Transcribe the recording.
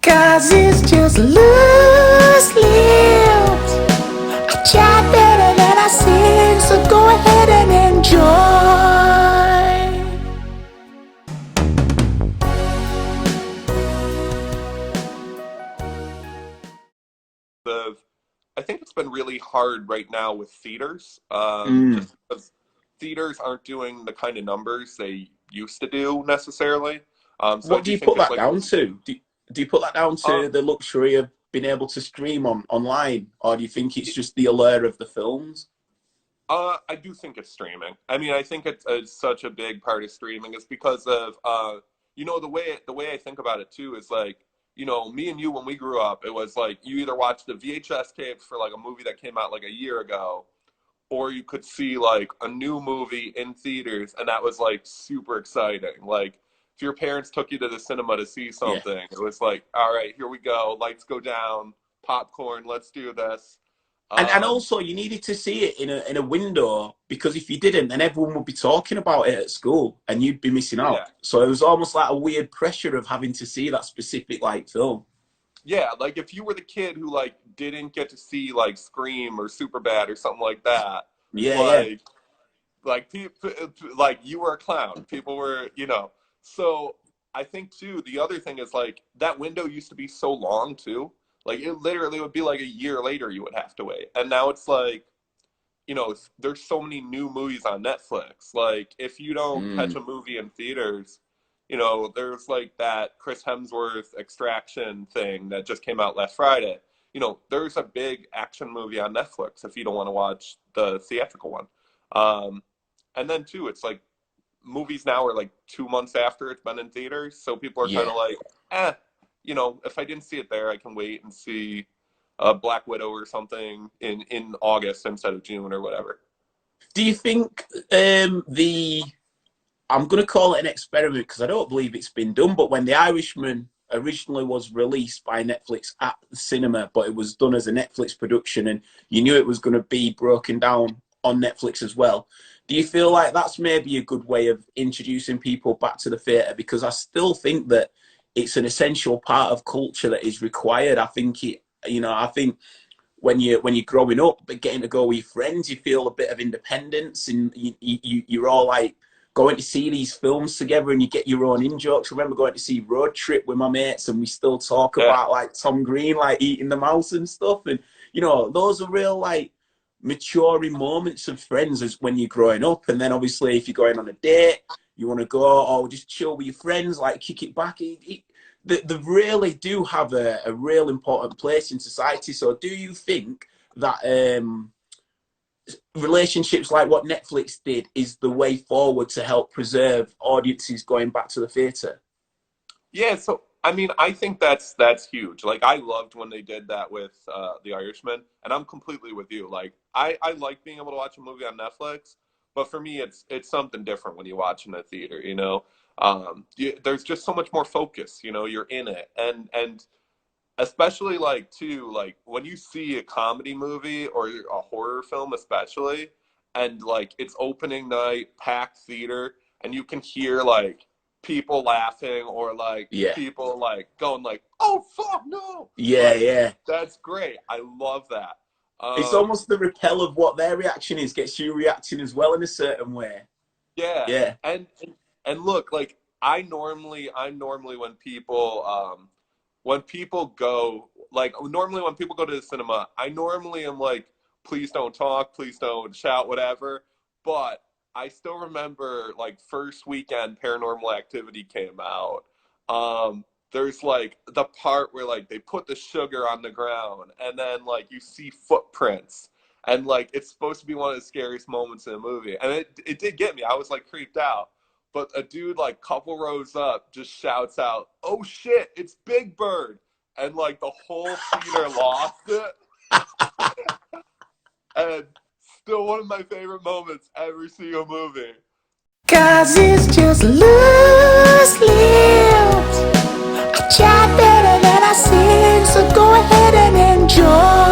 'Cause it's just loose lips. I chat better than I sing, so go ahead and enjoy. I think it's been really hard right now with theaters, Mm. just because theaters aren't doing the kind of numbers they used to do necessarily. So I What do do you think put it's that like, down to? Do you put that down uh, to the luxury of being able to stream online, or do you think it's just the allure of the films? I do think it's streaming. I mean, I think it's such a big part of streaming is because of the way I think about it too is like me and you when we grew up, it was like you either watched the VHS tapes for like a movie that came out like a year ago, or you could see like a new movie in theaters, and that was like super exciting. Like if your parents took you to the cinema to see Yeah. something, it was like, all right, here we go, lights go down, popcorn, let's do this. And Um, also you needed to see it in a window, because if you didn't, then everyone would be talking about it at school and you'd be missing yeah, out. So it was almost like a weird pressure of having to see that specific like film. yeah. Like if you were the kid who like didn't get to see like Scream or Superbad or something like that, Yeah, yeah. like people like you were a clown. People were, So I think too, the other thing is like that window used to be so long too. Like it literally would be like a year later you would have to wait. And now it's like, there's so many new movies on Netflix. Like if you don't catch Mm. a movie in theaters, there's like that Chris Hemsworth Extraction thing that just came out last Friday. There's a big action movie on Netflix if you don't want to watch the theatrical one. Um, and then too, it's like movies now are like 2 months after it's been in theaters, so people are kind Yeah. of like, if I didn't see it there, I can wait and see Black Widow or something in August instead of June or whatever. Do you think the I'm going to call it an experiment because I don't believe it's been done. But when The Irishman originally was released by Netflix at the cinema, but it was done as a Netflix production, and you knew it was going to be broken down on Netflix as well. Do you feel like that's maybe a good way of introducing people back to the theatre? Because I still think that it's an essential part of culture that is required. I think I think when you're growing up, but getting to go with your friends, you feel a bit of independence, and you're all like going to see these films together, and you get your own in jokes. I remember going to see Road Trip with my mates, and we still talk Yeah, about like Tom Green, like eating the mouse and stuff, and those are real like maturing moments of friends as when you're growing up. And then obviously if you're going on a date, you want to go or just chill with your friends, like kick it back. They really do have a real important place in society. So do you think that relationships like what Netflix did is the way forward to help preserve audiences going back to the theatre? yeah. So I mean, I think that's huge. Like I loved when they did that with The Irishman, and I'm completely with you. Like I like being able to watch a movie on Netflix, but for me, it's something different when you watch in a theater. There's just so much more focus. You're in it, and especially like too like when you see a comedy movie or a horror film especially, and like it's opening night, packed theater, and you can hear like people laughing or like Yeah, people like going like, oh fuck no, yeah, like yeah. that's great. I love that. It's um almost the repel of what their reaction is gets you reacting as well in a certain way. yeah. Yeah, And look, like I normally when people go like normally when people go to the cinema, I normally am like, please don't talk, please don't shout, whatever. But I still remember like first weekend Paranormal Activity came out. There's like the part where like they put the sugar on the ground and then like you see footprints, and like it's supposed to be one of the scariest moments in the movie, and it did get me. I was like creeped out. But a dude like couple rows up just shouts out, "Oh shit, it's Big Bird!" And like the whole theater lost it. And still one of my favorite moments every single movie. 'Cause it's just loose lips. I chat better than I sing, so go ahead and enjoy.